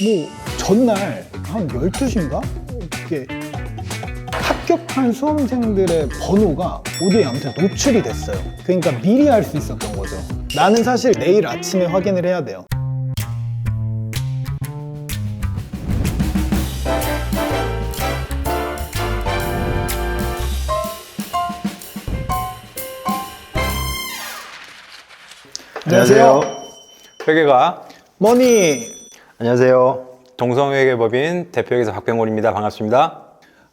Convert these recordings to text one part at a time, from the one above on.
뭐 전날 한 12시인가? 이렇게 합격한 수험생들의 번호가 어디에 아무튼 노출이 됐어요. 그러니까 미리 알 수 있었던 거죠. 나는 사실 내일 아침에 확인을 해야 돼요. 안녕하세요. 회계가 머니. 안녕하세요. 동성회계법인 대표회계사 박병곤입니다. 반갑습니다.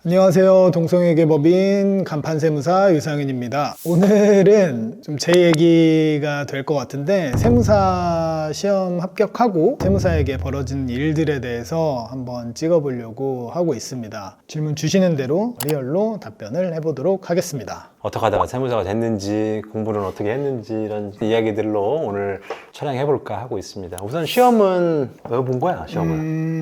안녕하세요. 동성회계법인 간판세무사 유상윤입니다. 오늘은 좀 제 얘기가 될 것 같은데 세무사 시험 합격하고 세무사에게 벌어진 일들에 대해서 한번 찍어보려고 하고 있습니다. 질문 주시는 대로 리얼로 답변을 해보도록 하겠습니다. 어떻게 하다가 세무사가 됐는지, 공부는 어떻게 했는지 이런 이야기들로 오늘 촬영해볼까 하고 있습니다. 우선 시험은 왜 본 거야, 시험을?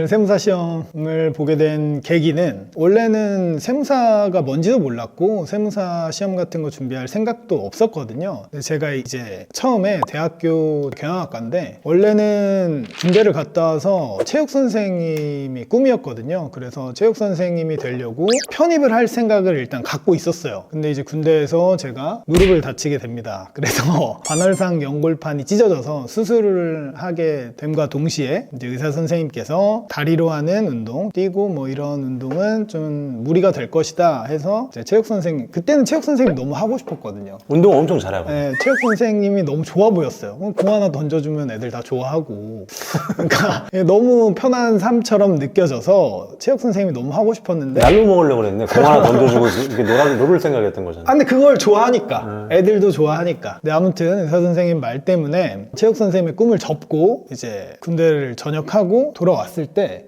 세무사 시험을 보게 된 계기는 원래는 세무사가 뭔지도 몰랐고 세무사 시험 같은 거 준비할 생각도 없었거든요. 근데 제가 이제 처음에 대학교 경영학과인데 원래는 군대를 갔다 와서 체육 선생님이 꿈이었거든요. 그래서 체육 선생님이 되려고 편입을 할 생각을 일단 갖고 있었어요. 근데 이제 군대에서 제가 무릎을 다치게 됩니다. 그래서 관월상 연골판이 찢어져서 수술을 하게 됨과 동시에 이제 의사 선생님께서 다리로 하는 운동, 뛰고 뭐 이런 운동은 좀 무리가 될 것이다 해서 이제 체육 선생님, 그때는 체육 선생님 너무 하고 싶었거든요. 운동 엄청 잘하고. 네, 체육 선생님이 너무 좋아 보였어요. 공 하나 던져주면 애들 다 좋아하고 그러니까 너무 편한 삶처럼 느껴져서 체육 선생님이 너무 하고 싶었는데 날로 먹으려고 그랬네. 공 하나 던져주고 이렇게 놀을 생각했던 거잖아. 근데 그걸 좋아하니까 애들도 좋아하니까. 근데 아무튼 의사 선생님 말 때문에 체육 선생님의 꿈을 접고 이제 군대를 전역하고 돌아왔을 때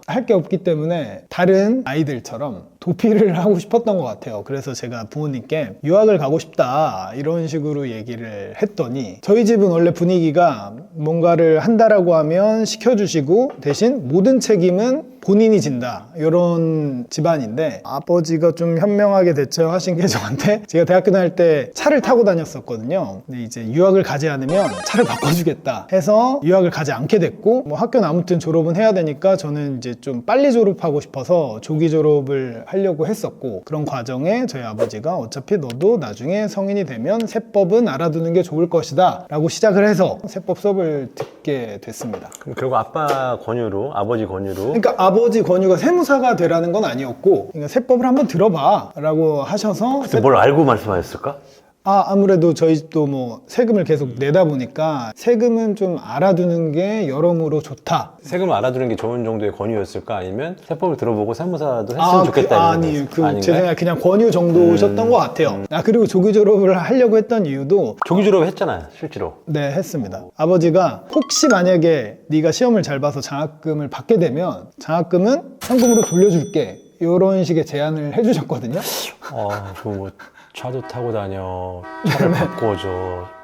할 게 없기 때문에 다른 아이들처럼 도피를 하고 싶었던 것 같아요. 그래서 제가 부모님께 유학을 가고 싶다 이런 식으로 얘기를 했더니 저희 집은 원래 분위기가 뭔가를 한다라고 하면 시켜주시고 대신 모든 책임은 본인이 진다 이런 집안인데 아버지가 좀 현명하게 대처하신 게 저한테 제가 대학교 다닐 때 차를 타고 다녔었거든요. 근데 이제 유학을 가지 않으면 차를 바꿔주겠다 해서 유학을 가지 않게 됐고 뭐 학교는 아무튼 졸업은 해야 되니까 저는 이제 좀 빨리 졸업하고 싶어서 조기 졸업을 하려고 했었고 그런 과정에 저희 아버지가 어차피 너도 나중에 성인이 되면 세법은 알아두는 게 좋을 것이다 라고 시작을 해서 세법 수업을 듣게 됐습니다. 그럼 결국 아빠 권유로, 아버지 권유로. 그러니까 아버지 권유가 세무사가 되라는 건 아니었고 그러니까 세법을 한번 들어봐 라고 하셔서 뭘 알고 말씀하셨을까? 아무래도 저희 집도 뭐 세금을 계속 내다 보니까 세금은 좀 알아두는 게 여러모로 좋다. 세금을 알아두는 게 좋은 정도의 권유였을까? 아니면 세법을 들어보고 세무사도 했으면 좋겠다. 제 생각에 그냥 권유 정도셨던 것 같아요. 그리고 조기 졸업을 하려고 했던 이유도 조기 졸업 했잖아요, 실제로. 네, 했습니다. 아버지가 혹시 만약에 네가 시험을 잘 봐서 장학금을 받게 되면 장학금은 현금으로 돌려줄게 이런 식의 제안을 해주셨거든요. 뭐 차도 타고 다녀, 차를 바꿔줘,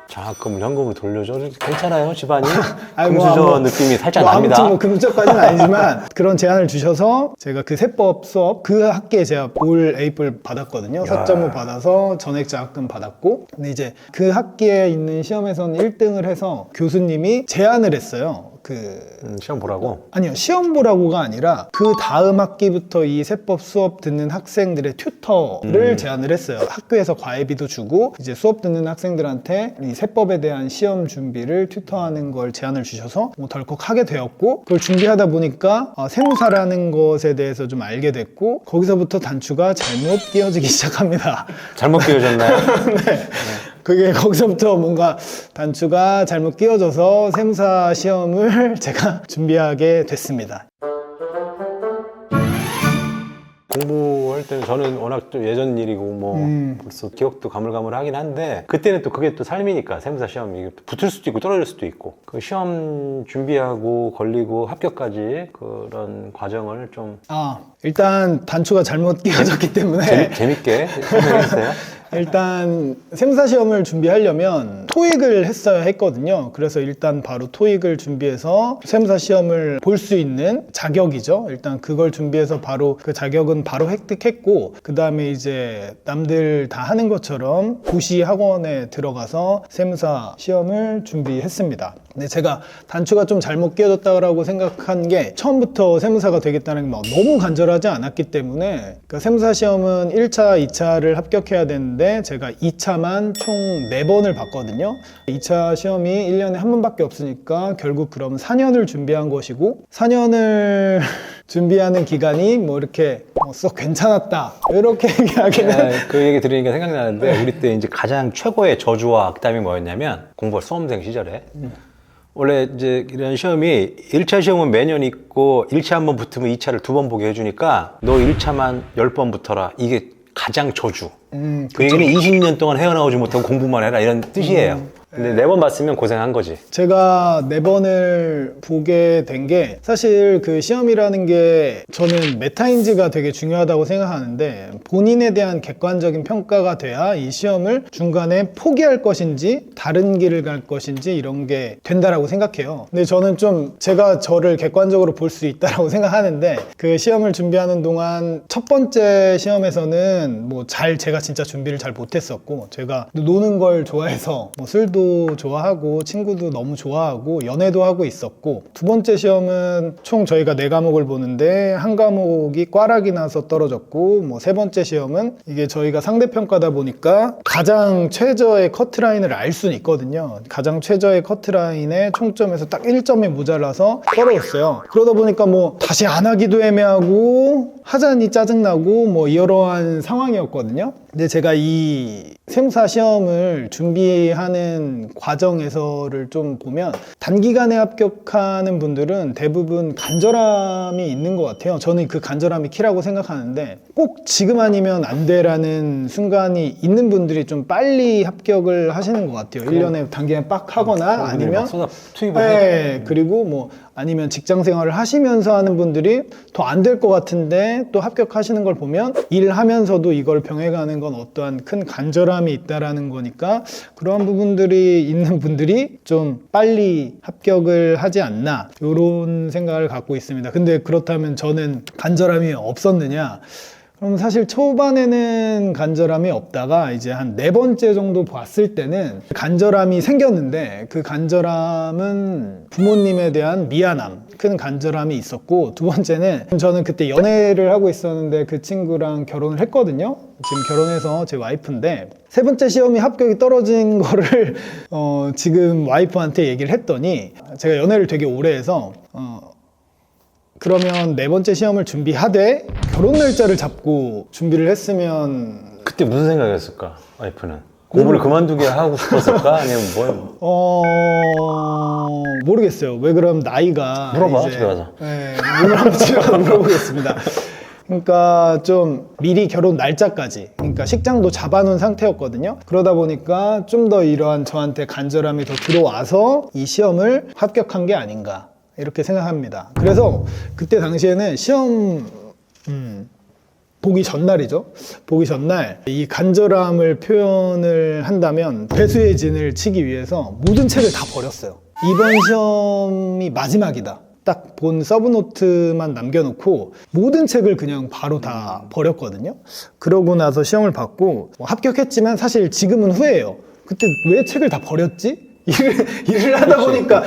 장학금을 현금으로 돌려줘. 괜찮아요, 집안이? 금수저 느낌이 살짝 납니다. 아무튼 뭐 금수저까지는 아니지만 그런 제안을 주셔서 제가 그 세법 수업 그 학기에 제가 올 A뿔 받았거든요. 4.5 받아서 전액 장학금 받았고 근데 이제 그 학기에 있는 시험에서는 1등을 해서 교수님이 제안을 했어요. 시험 보라고? 아니요, 시험 보라고가 아니라 그 다음 학기부터 이 세법 수업 듣는 학생들의 튜터를 제안을 했어요. 학교에서 과외비도 주고 이제 수업 듣는 학생들한테 이 세법에 대한 시험 준비를 튜터하는 걸 제안을 주셔서 뭐 덜컥 하게 되었고 그걸 준비하다 보니까 세무사라는 것에 대해서 좀 알게 됐고 거기서부터 단추가 잘못 끼워지기 시작합니다. 잘못 끼워졌나요? 네. 그게 거기서부터 뭔가 단추가 잘못 끼워져서 세무사 시험을 제가 준비하게 됐습니다. 공부할 때는 저는 워낙 좀 예전 일이고 뭐 벌써 기억도 가물가물하긴 한데 그때는 또 그게 또 삶이니까 세무사 시험이 붙을 수도 있고 떨어질 수도 있고 그 시험 준비하고 걸리고 합격까지 그런 과정을 좀 일단 단추가 잘못 끼워졌기 때문에 재밌게 설명했어요. 일단 세무사 시험을 준비하려면 토익을 했어야 했거든요. 그래서 일단 바로 토익을 준비해서 세무사 시험을 볼 수 있는 자격이죠. 일단 그걸 준비해서 바로 그 자격은 바로 획득했고, 그 다음에 이제 남들 다 하는 것처럼 고시 학원에 들어가서 세무사 시험을 준비했습니다. 근데 제가 단추가 좀 잘못 끼워졌다고 생각한 게, 처음부터 세무사가 되겠다는 게 막 너무 간절하지 않았기 때문에, 그러니까 세무사 시험은 1차, 2차를 합격해야 되는데 제가 2차만 총 4번을 봤거든요. 2차 시험이 1년에 한 번밖에 없으니까 결국 그럼 4년을 준비한 것이고, 4년을 준비하는 기간이 뭐 이렇게 썩 괜찮았다 이렇게 얘기하기는 그 얘기 들으니까 생각나는데, 우리 때 이제 가장 최고의 저주와 악담이 뭐였냐면, 공부 수험생 시절에 원래 이제 이런 시험이 1차 시험은 매년 있고 1차 한 번 붙으면 2차를 2번 보게 해주니까 너 1차만 10번 붙어라, 이게 가장 저주. 그 얘기는 20년 동안 헤어나오지 못하고 공부만 해라, 이런 뜻이에요. 근데 4번 봤으면 고생한 거지. 제가 4번을 보게 된 게, 사실 그 시험이라는 게 저는 메타인지가 되게 중요하다고 생각하는데, 본인에 대한 객관적인 평가가 돼야 이 시험을 중간에 포기할 것인지 다른 길을 갈 것인지 이런 게 된다라고 생각해요. 근데 저는 좀 제가 저를 객관적으로 볼 수 있다라고 생각하는데, 그 시험을 준비하는 동안 첫 번째 시험에서는 뭐 제가 진짜 준비를 잘 못했었고, 제가 노는 걸 좋아해서 뭐 술도 좋아하고 친구도 너무 좋아하고 연애도 하고 있었고, 두 번째 시험은 총 저희가 4과목을 보는데 한 과목이 꽈락이 나서 떨어졌고, 뭐 세 번째 시험은 이게 저희가 상대평가다 보니까 가장 최저의 커트라인을 알 수는 있거든요. 가장 최저의 커트라인의 총점에서 딱 1점이 모자라서 떨어졌어요. 그러다 보니까 뭐 다시 안 하기도 애매하고 하자니 짜증나고 뭐 이러한 상황이었거든요. 근데 제가 이 세무사 시험을 준비하는 과정에서를 좀 보면, 단기간에 합격하는 분들은 대부분 간절함이 있는 것 같아요. 저는 그 간절함이 키라고 생각하는데, 꼭 지금 아니면 안 돼라는 순간이 있는 분들이 좀 빨리 합격을 하시는 것 같아요. 1년에 단기간 빡 하거나 아니면 투입을 그리고 뭐 아니면 직장 생활을 하시면서 하는 분들이 더 안 될 것 같은데 또 합격하시는 걸 보면, 일하면서도 이걸 병행하는 건 어떠한 큰 간절함이 있다라는 거니까, 그러한 부분들이 있는 분들이 좀 빨리 합격을 하지 않나, 이런 생각을 갖고 있습니다. 근데 그렇다면 저는 간절함이 없었느냐? 그럼 사실 초반에는 간절함이 없다가 이제 한 4번째 정도 봤을 때는 간절함이 생겼는데, 그 간절함은 부모님에 대한 미안함, 큰 간절함이 있었고, 두 번째는 저는 그때 연애를 하고 있었는데 그 친구랑 결혼을 했거든요. 지금 결혼해서 제 와이프인데, 세 번째 시험이 합격이 떨어진 거를 지금 와이프한테 얘기를 했더니, 제가 연애를 되게 오래 해서 그러면 4번째 시험을 준비하되 결혼 날짜를 잡고 준비를 했으면. 그때 무슨 생각이었을까, 와이프는? 공부를 그만두게 하고 싶었을까? 아니면 뭐? 모르겠어요. 왜 그럼 나이가. 물어봐, 집에 가서. 네, 오늘 집에 가서 물어보겠습니다. 그러니까 좀 미리 결혼 날짜까지, 그러니까 식장도 잡아놓은 상태였거든요. 그러다 보니까 좀 더 이러한 저한테 간절함이 더 들어와서 이 시험을 합격한 게 아닌가, 이렇게 생각합니다. 그래서 그때 당시에는 시험 보기 전날이죠. 보기 전날 이 간절함을 표현을 한다면, 배수의 진을 치기 위해서 모든 책을 다 버렸어요. 이번 시험이 마지막이다, 딱 본 서브노트만 남겨놓고 모든 책을 그냥 바로 다 버렸거든요. 그러고 나서 시험을 봤고 합격했지만, 사실 지금은 후회해요. 그때 왜 책을 다 버렸지? 일을 하다 보니까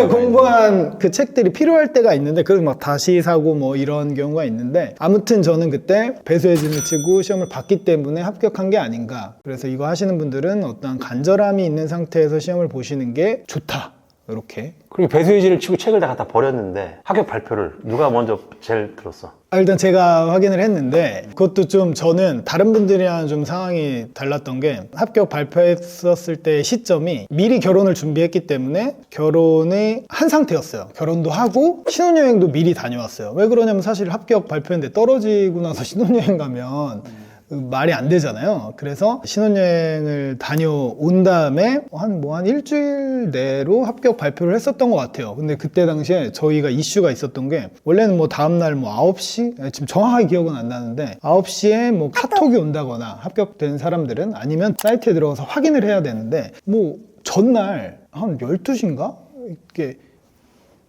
공부한 그 책들이 필요할 때가 있는데, 그걸 막 다시 사고 뭐 이런 경우가 있는데, 아무튼 저는 그때 배수의 진을 치고 시험을 봤기 때문에 합격한 게 아닌가. 그래서 이거 하시는 분들은 어떤 간절함이 있는 상태에서 시험을 보시는 게 좋다, 이렇게. 그리고 배수의지를 치고 책을 다 갖다 버렸는데 합격 발표를 누가 먼저 제일 들었어? 일단 제가 확인을 했는데, 그것도 좀 저는 다른 분들이랑 좀 상황이 달랐던 게, 합격 발표했었을 때 시점이 미리 결혼을 준비했기 때문에 결혼이 한 상태였어요. 결혼도 하고 신혼여행도 미리 다녀왔어요. 왜 그러냐면, 사실 합격 발표했는데 떨어지고 나서 신혼여행 가면 말이 안 되잖아요. 그래서 신혼여행을 다녀온 다음에 한 일주일 내로 합격 발표를 했었던 것 같아요. 근데 그때 당시에 저희가 이슈가 있었던 게, 원래는 뭐 다음날 뭐 9시? 지금 정확하게 기억은 안 나는데 9시에 뭐 카톡이 온다거나, 합격된 사람들은, 아니면 사이트에 들어가서 확인을 해야 되는데, 뭐 전날 한 12시인가? 이렇게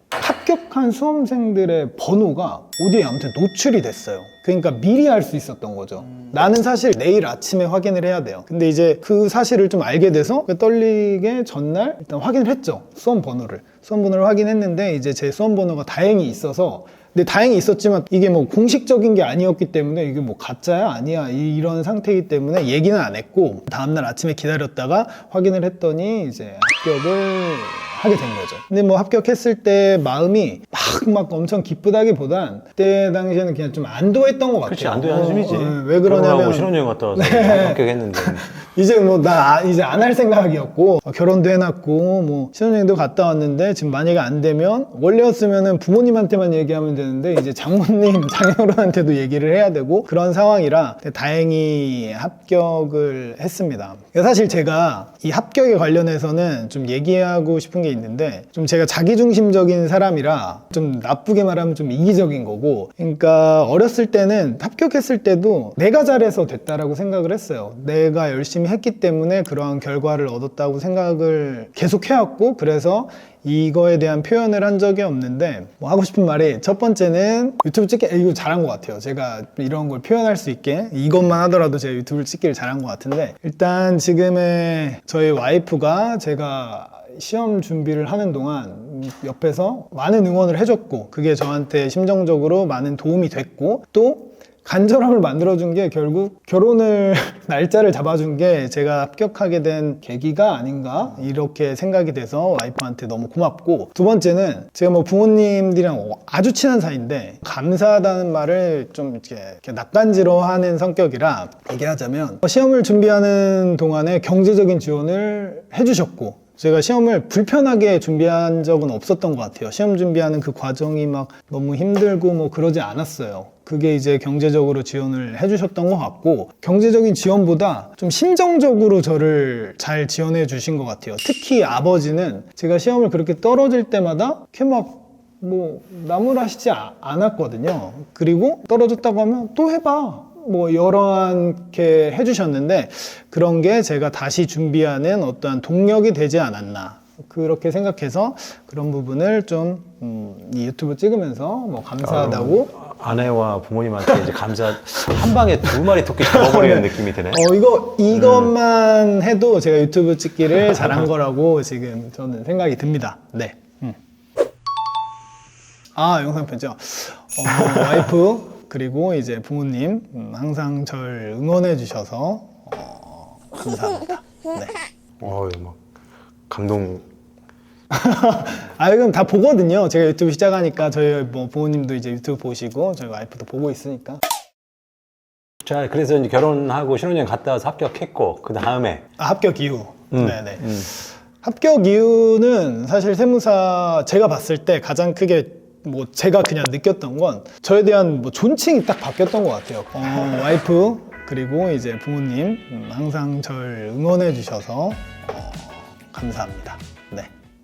합격한 수험생들의 번호가 어디에 아무튼 노출이 됐어요. 그러니까 미리 알 수 있었던 거죠. 나는 사실 내일 아침에 확인을 해야 돼요. 근데 이제 그 사실을 좀 알게 돼서 떨리게 전날 일단 확인을 했죠. 수험 번호를 확인했는데 이제 제 수험 번호가 다행히 있어서, 근데 다행히 있었지만 이게 뭐 공식적인 게 아니었기 때문에 이게 뭐 가짜야 아니야 이런 상태이기 때문에 얘기는 안 했고, 다음날 아침에 기다렸다가 확인을 했더니 이제 합격을 하게 된 거죠. 근데 뭐 합격했을 때 마음이 막 엄청 기쁘다기보단 그때 당시에는 그냥 좀 안도했던 것 같아요. 그렇지, 안도의 한숨이지. 왜 그러냐면 신혼여행 갔다 와서 합격했는데. 이제 뭐 나 이제 안 할 생각이었고, 결혼도 해놨고 뭐 신혼여행도 갔다 왔는데 지금 만약에 안 되면, 원래였으면은 부모님한테만 얘기하면 되는데 이제 장모님, 장인어른한테도 얘기를 해야 되고 그런 상황이라 다행히 합격을 했습니다. 사실 제가 이 합격에 관련해서는 좀 얘기하고 싶은 게 있는데, 좀 제가 자기중심적인 사람이라 좀 나쁘게 말하면 좀 이기적인 거고, 그러니까 어렸을 때는 합격했을 때도 내가 잘해서 됐다라고 생각을 했어요. 내가 열심히 했기 때문에 그러한 결과를 얻었다고 생각을 계속 해왔고, 그래서 이거에 대한 표현을 한 적이 없는데, 뭐 하고 싶은 말이, 첫 번째는 유튜브 찍기, 이거 잘한 것 같아요. 제가 이런 걸 표현할 수 있게 이것만 하더라도 제가 유튜브를 찍기를 잘한 것 같은데, 일단 지금의 저희 와이프가 제가 시험 준비를 하는 동안 옆에서 많은 응원을 해줬고, 그게 저한테 심정적으로 많은 도움이 됐고, 또 간절함을 만들어준 게 결국 결혼을 날짜를 잡아준 게 제가 합격하게 된 계기가 아닌가, 이렇게 생각이 돼서 와이프한테 너무 고맙고, 두 번째는 제가 뭐 부모님들이랑 아주 친한 사이인데 감사하다는 말을 좀 이렇게 낯간지러워하는 성격이라, 얘기하자면 시험을 준비하는 동안에 경제적인 지원을 해주셨고, 제가 시험을 불편하게 준비한 적은 없었던 것 같아요. 시험 준비하는 그 과정이 막 너무 힘들고 뭐 그러지 않았어요. 그게 이제 경제적으로 지원을 해주셨던 것 같고, 경제적인 지원보다 좀 심정적으로 저를 잘 지원해 주신 것 같아요. 특히 아버지는 제가 시험을 그렇게 떨어질 때마다 이렇게 막 뭐 나무라시지 않았거든요. 그리고 떨어졌다고 하면 또 해봐, 뭐 여러하게 해주셨는데, 그런 게 제가 다시 준비하는 어떠한 동력이 되지 않았나, 그렇게 생각해서 그런 부분을 좀 이 유튜브 찍으면서 뭐 감사하다고. 아내와 부모님한테 이제 감사, 한 방에 두 마리 토끼 잡아버리는 느낌이 드네. 이것만 해도 제가 유튜브 찍기를 잘한 거라고 지금 저는 생각이 듭니다. 네. 영상 편죠. 와이프 그리고 이제 부모님 항상 절 응원해 주셔서 감사합니다. 네. 막 감동. 그럼 다 보거든요. 제가 유튜브 시작하니까 저희 뭐 부모님도 이제 유튜브 보시고 저희 와이프도 보고 있으니까. 자, 그래서 이제 결혼하고 신혼여행 갔다 와서 합격했고, 그 다음에 합격 이후. 네네. 합격 이유는 사실 세무사 제가 봤을 때 가장 크게 뭐 제가 그냥 느꼈던 건 저에 대한 뭐 존칭이 딱 바뀌었던 것 같아요. 와이프 그리고 이제 부모님 항상 절 응원해 주셔서 감사합니다.